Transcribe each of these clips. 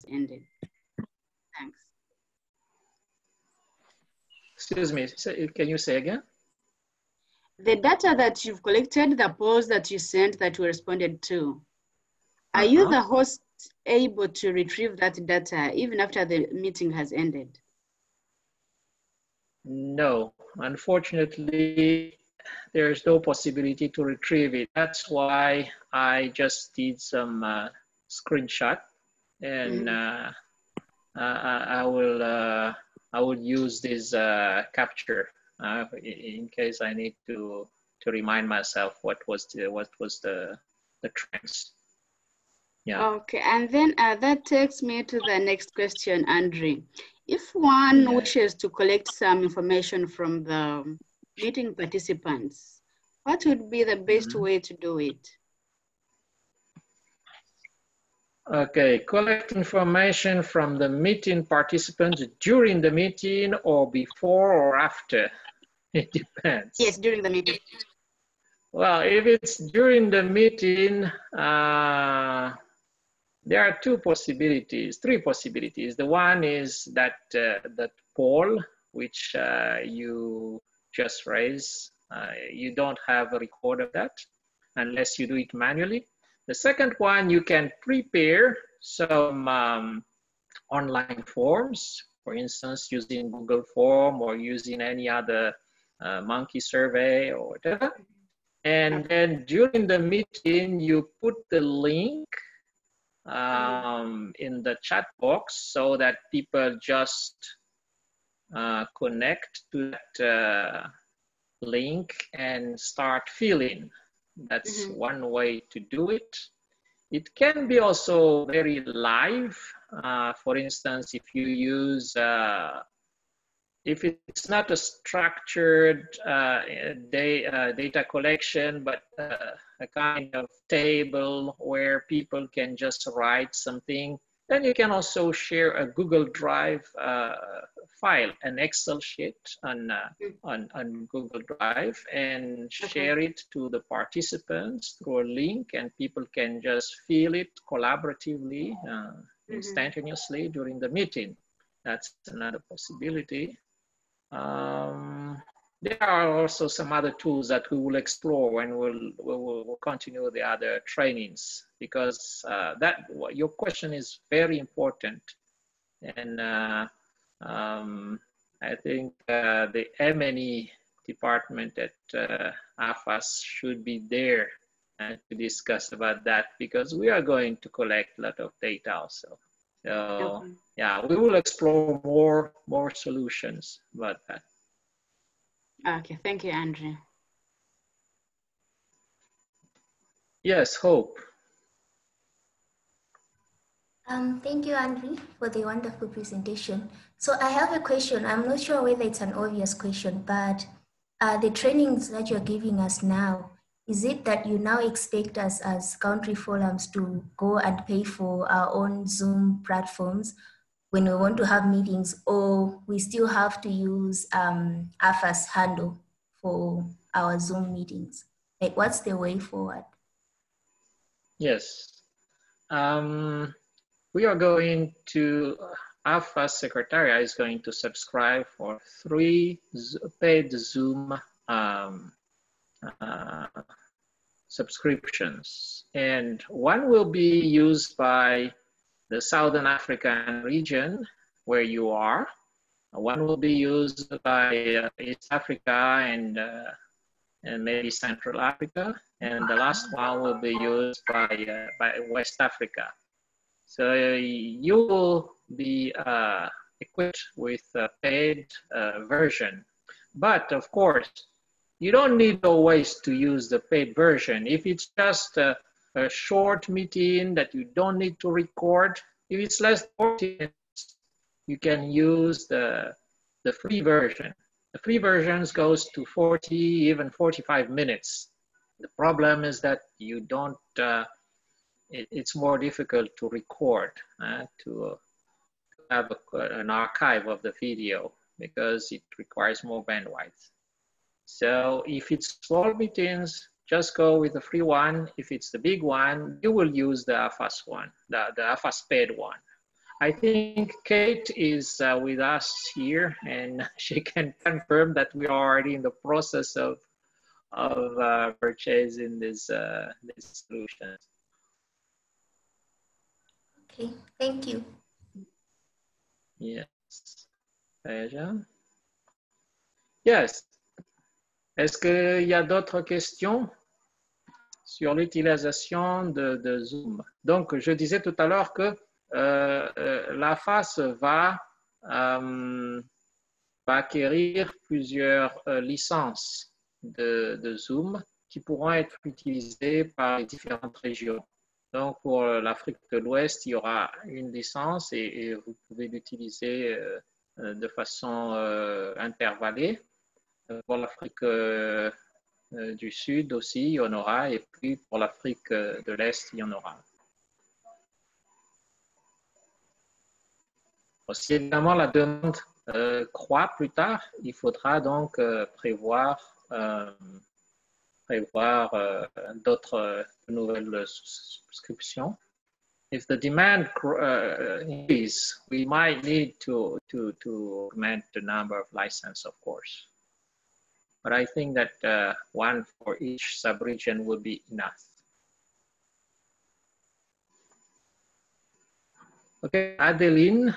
ended. Thanks. Excuse me, can you say again? The data that you've collected, the polls that you sent that we responded to, are you the host able to retrieve that data even after the meeting has ended? No, unfortunately, there's no possibility to retrieve it. That's why I just did some screenshot, and I will use this capture in case I need to remind myself what was the trends. Yeah. Okay, and then that takes me to the next question, Andre. If one wishes to collect some information from the meeting participants, what would be the best way to do it? Okay, collect information from the meeting participants during the meeting or before or after. It depends. Yes, during the meeting. Well, if it's during the meeting, there are three possibilities. The one is that that poll, which you just raised, you don't have a record of that unless you do it manually. The second one, you can prepare some online forms, for instance, using Google Form or using any other monkey survey or whatever. And then during the meeting, you put the link in the chat box so that people just connect to that link and start filling. That's one way to do it. It can be also very live. For instance, if you use, if it's not a structured data collection, but a kind of table where people can just write something, then you can also share a Google Drive file, an Excel sheet on Google Drive, and share it to the participants through a link, and people can just fill it collaboratively, instantaneously during the meeting. That's another possibility. There are also some other tools that we will explore when we'll continue the other trainings, because your question is very important. And I think the M&E department at AFAS should be there to discuss about that, because we are going to collect a lot of data also. So yeah, we will explore more solutions about that. Okay, thank you, Andre. Yes, Hope. Thank you, Andre, for the wonderful presentation. So I have a question. I'm not sure whether it's an obvious question, but the trainings that you're giving us now, is it that you now expect us as country forums to go and pay for our own Zoom platforms when we want to have meetings, or we still have to use AFAS handle for our Zoom meetings? Like, what's the way forward? Yes. We are going to, AFAS Secretariat is going to subscribe for 3 paid Zoom subscriptions. And one will be used by the Southern African region where you are. One will be used by East Africa and maybe Central Africa. And the last one will be used by West Africa. So you will be equipped with a paid version. But of course, you don't need always to use the paid version. If it's just a short meeting that you don't need to record, if it's less than 40 minutes, you can use the free version. The free versions goes to 40, even 45 minutes. The problem is that you don't, it's more difficult to record, to have an archive of the video, because it requires more bandwidth. So if it's small meetings, just go with the free one. If it's the big one, you will use the AFAS one, the AFAS paid one. I think Kate is with us here, and she can confirm that we are already in the process of purchasing this solution. Okay, thank you. Yes. Yes. Est-ce qu'il y a d'autres questions sur l'utilisation de Zoom? Donc, je disais tout à l'heure que la FAS va acquérir plusieurs licences de Zoom qui pourront être utilisées par les différentes régions. Donc, pour l'Afrique de l'Ouest, il y aura une licence et vous pouvez l'utiliser de façon intervallée. Pour l'Afrique du Sud aussi, il y en aura. Et puis, pour l'Afrique de l'Est, il y en aura. Si évidemment la demande croît plus tard, il faudra donc prévoir d'autres nouvelles souscriptions. If the demand increases, we might need to augment the number of licenses, of course. But I think that one for each sub-region will be enough. Okay, Adeline.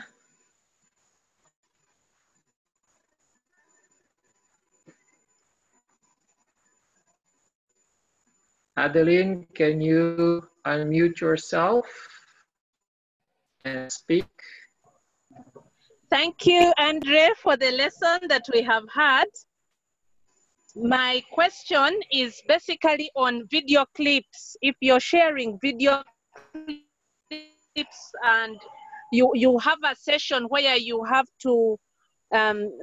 Adeline, can you unmute yourself and speak? Thank you, Andre, for the lesson that we have had. My question is basically on video clips. If you're sharing video clips and you have a session where you have to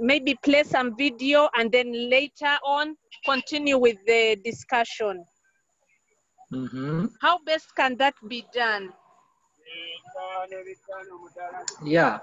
maybe play some video and then later on continue with the discussion. Mm-hmm. How best can that be done? Yeah,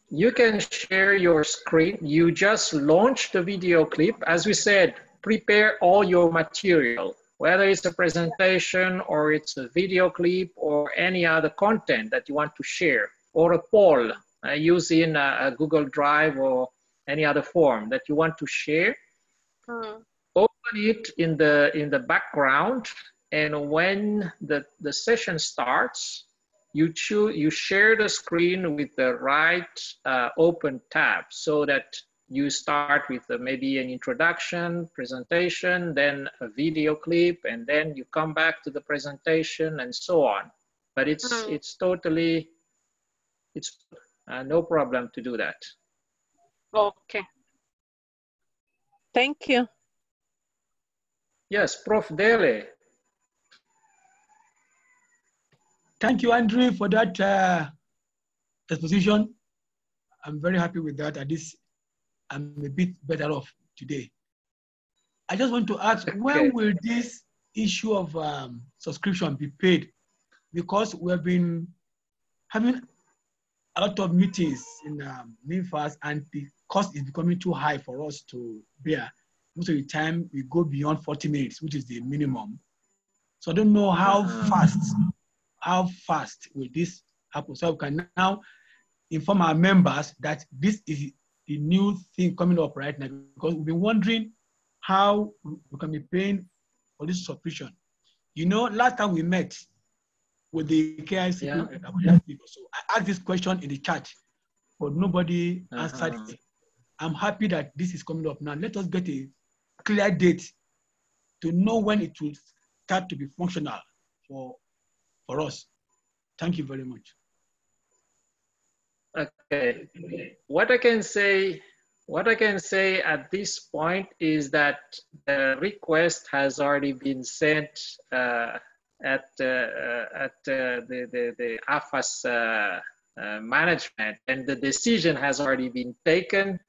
you can share your screen. You just launch the video clip. As we said, prepare all your material, whether it's a presentation or it's a video clip or any other content that you want to share, or a poll using a Google Drive or any other form that you want to share. Open it in the background, and when the session starts, you share the screen with the right open tab, so that you start with maybe an introduction, presentation, then a video clip, and then you come back to the presentation and so on. But it's totally, it's no problem to do that. Okay. Thank you. Yes, Prof. Dele. Thank you, Andrew, for that exposition. I'm very happy with that. At least I'm a bit better off today. I just want to ask, when will this issue of subscription be paid? Because we've been having a lot of meetings in NIMFAS, and the cost is becoming too high for us to bear. Most of the time, we go beyond 40 minutes, which is the minimum. So I don't know how fast will this happen. So we can now inform our members that this is the new thing coming up right now, because we've been wondering how we can be paying for this subscription. You know, last time we met with the KIC, so I asked this question in the chat, but nobody answered it. I'm happy that this is coming up now. Let us get a clear date to know when it will start to be functional for us. Thank you very much. Okay, what I can say at this point is that the request has already been sent at the AFAS management, and the decision has already been taken.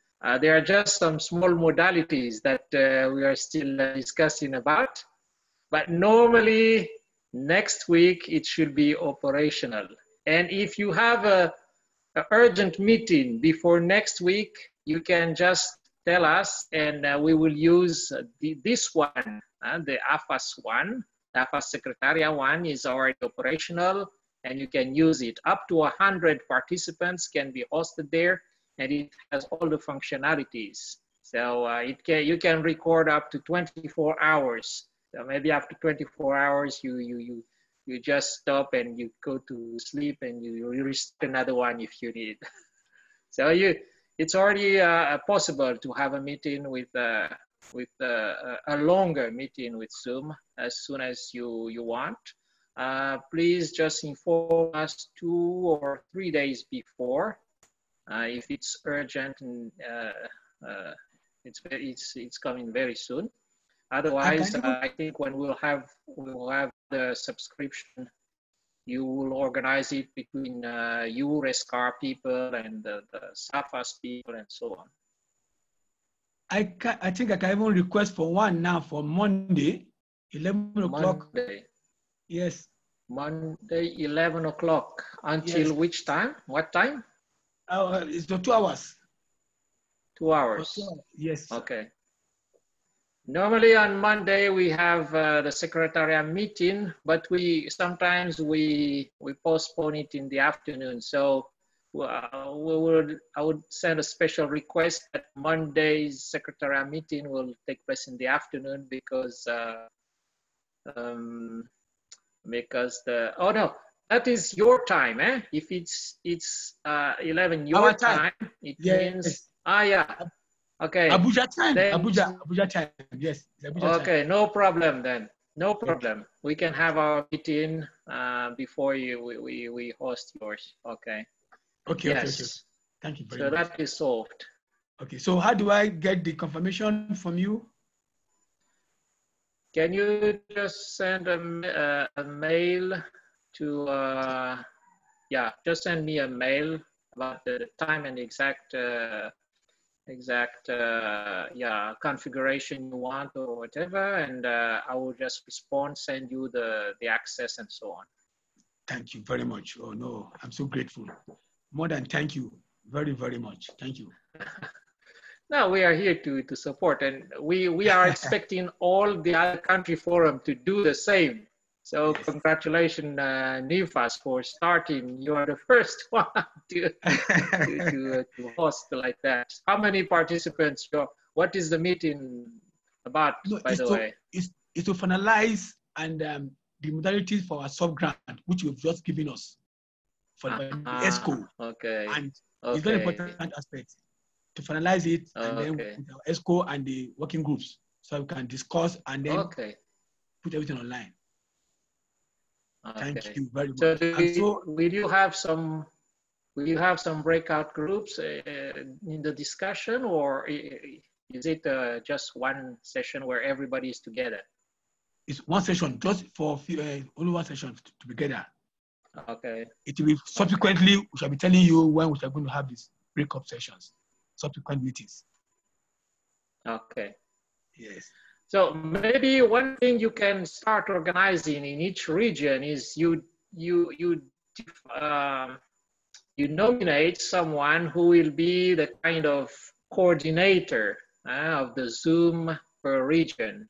There are just some small modalities that we are still discussing about, but normally next week it should be operational. And if you have an urgent meeting before next week, you can just tell us, and we will use this one, the AFAS one. The AFAS Secretariat one is already operational. and you can use it. Up to 100 participants can be hosted there, and it has all the functionalities. So you can record up to 24 hours. So maybe after 24 hours, you just stop and you go to sleep, and you restart another one if you need. So it's already possible to have a meeting with a longer meeting with Zoom as soon as you want. Please just inform us 2 or 3 days before if it's urgent and it's coming very soon. Otherwise, I think when we'll have the subscription, you will organize it between you, Rescar people, and the SAFAS people, and so on. I think I can even request for one now for Monday, 11 o'clock. Monday. Yes. Monday, 11 o'clock. Until Yes. which time? What time? It's the 2 hours. 2 hours. Yes. Okay. Normally on Monday we have the secretariat meeting, but sometimes we postpone it in the afternoon. So I would send a special request that Monday's secretariat meeting will take place in the afternoon because oh no, that is your time, eh? If it's 11 your time, it means yeah. Okay. Abuja time. Then, Abuja time. Yes. Abuja okay, time. no problem then. No problem. We can have our meeting before we host yours. Okay. Okay. Yes. Okay. Thank you very So much. that is solved. Okay. So how do I get the confirmation from you? Can you just send a mail to just send me a mail about the time and exact configuration you want or whatever, and I will just respond, send you the access and so on. Thank you very much. Oh no, I'm so grateful. More than thank you very, very much. Thank you. No, we are here to support, and we are expecting all the other country forum to do the same. So yes. Congratulations, NIFAS, for starting. You are the first one to host like that. How many participants? What is the meeting about, by the way? It's to finalize and the modalities for our sub-grant, which you've just given us for the ESCO. Okay. And it's very important aspect to finalize it and then with our ESCO and the working groups, so we can discuss and then put everything online. Thank you very much. So, will you have some breakout groups in the discussion, or is it just one session where everybody is together? It's one session, just for only one session to be together. Okay. It will be subsequently. We shall be telling you when we are going to have these breakup sessions, subsequent meetings. Okay. Yes. So maybe one thing you can start organizing in each region is you nominate someone who will be the kind of coordinator of the Zoom per region.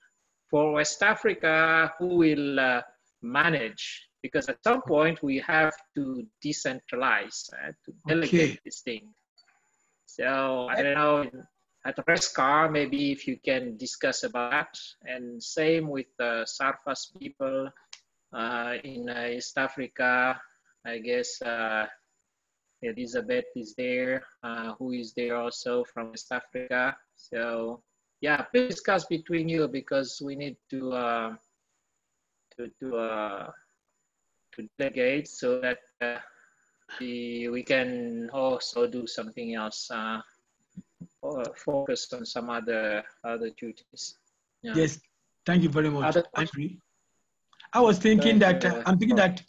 For West Africa, who will manage? Because at some point we have to decentralize, to delegate this thing. So I don't know. At Rescar, maybe if you can discuss about that, and same with the SAFAS people in East Africa. I guess Elizabeth is there, who is there also from East Africa. So yeah, please discuss between you, because we need to delegate so that we can also do something else. Or focus on some other duties. Yeah. Yes, thank you very much, Andrew. I was thinking that I'm thinking that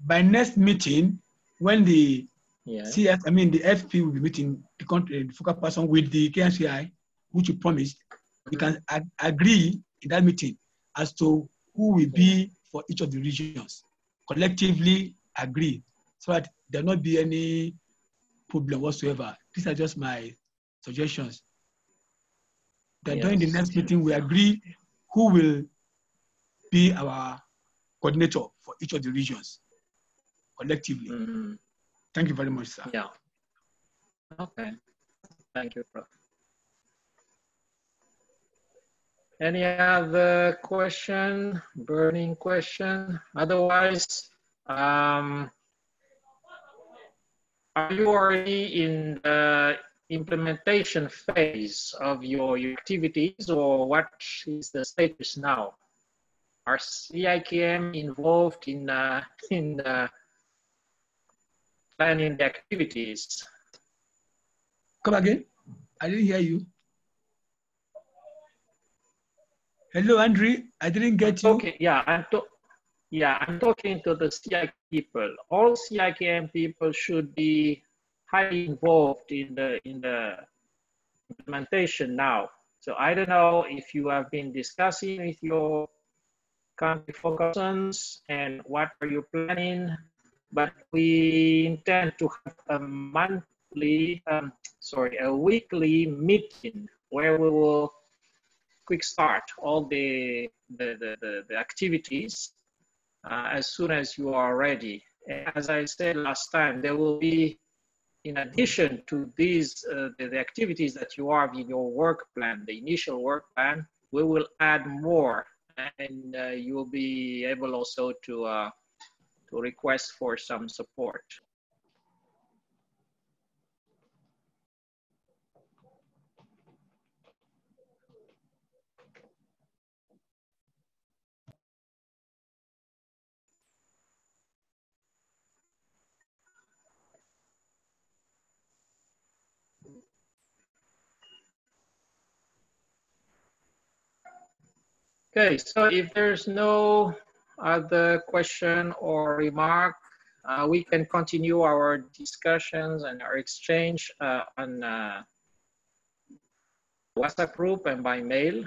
by next meeting, when the the FP will be meeting the country, the focal person with the KNCI, which you promised, we can agree in that meeting as to who will be for each of the regions. Collectively agree, so that there will not be any problem whatsoever. These are just my suggestions. That during the next meeting, we agree who will be our coordinator for each of the regions. collectively. Mm-hmm. Thank you very much, sir. Yeah. Okay. Thank you, Prof. Any other question, burning question? Otherwise, are you already in the implementation phase of your activities, or what is the status now? Are CIKM involved in planning the activities? Come again? I didn't hear you. Hello, Andrew. I didn't get you. Okay, yeah, I'm talking to the CIKM people. All CIKM people should be highly involved in the implementation now. So I don't know if you have been discussing with your country focusons and what are you planning, but we intend to have a weekly meeting where we will quick start all the activities as soon as you are ready. As I said last time, there will be, in addition to these, the activities that you have in your work plan, the initial work plan, we will add more, and you will be able also to request for some support. Okay, so if there's no other question or remark, we can continue our discussions and our exchange on WhatsApp group and by mail.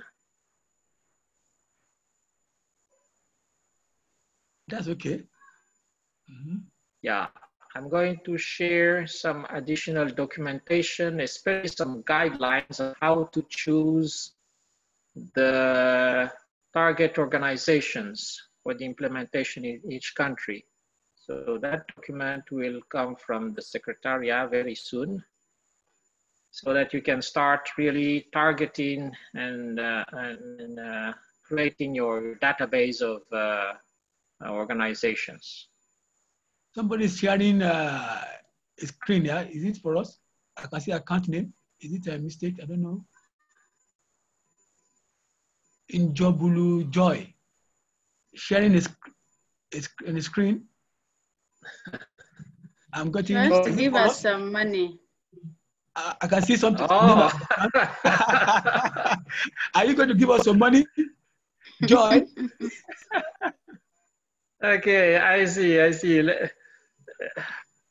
That's okay. Yeah, I'm going to share some additional documentation, especially some guidelines on how to choose the target organizations for the implementation in each country. So that document will come from the Secretariat very soon, so that you can start really targeting and creating your database of organizations. Somebody's sharing a screen, yeah? Is it for us? I can see account name. Is it a mistake? I don't know. Njobulu Joy. Sharing a screen. I'm getting Just to give us some money. I can see something. Oh. Are you going to give us some money, Joy? Okay, I see.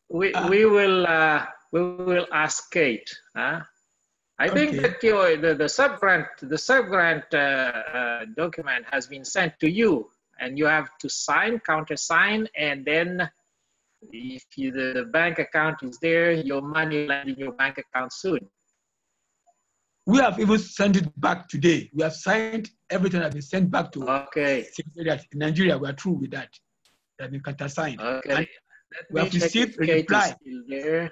We will ask Kate. Huh? I think that the sub-grant document has been sent to you, and you have to sign, countersign, and then if the bank account is there, your money will land in your bank account soon. We have even sent it back today. We have signed everything that has been sent back to Secretariat. In Nigeria, we are through with that. That has been countersigned. Okay. We have received a reply. Still there.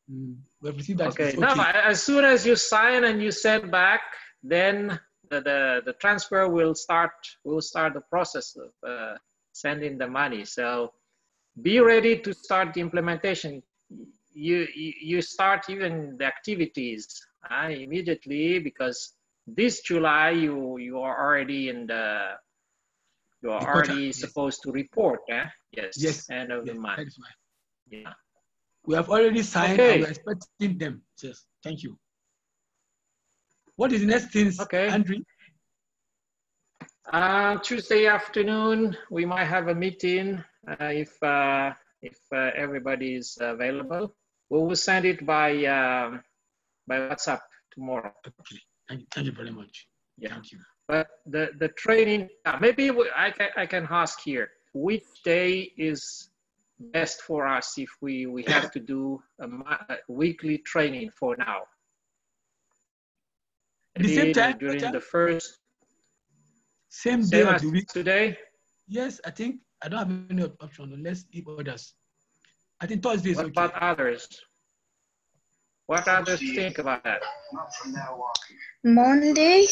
We have received that. Okay. Now, as soon as you sign and you send back, then the transfer will start. We'll start the process of sending the money. So be ready to start the implementation. You start even the activities immediately, because this July you are already in the supposed to report. Yes. End of the month. That is why. Yeah. We have already signed and we're expecting them. Yes. Thank you. What is the next thing, Andrew? Tuesday afternoon, we might have a meeting if everybody is available. We will send it by WhatsApp tomorrow. Okay. Thank you very much. Yeah. Thank you. But the training, maybe I can ask here, which day is best for us if we have to do a weekly training for now? At the same time, during the first same day of the week today? Yes, I think I don't have any option unless if others. I think Thursday is What okay. about others? What others think about that? Monday.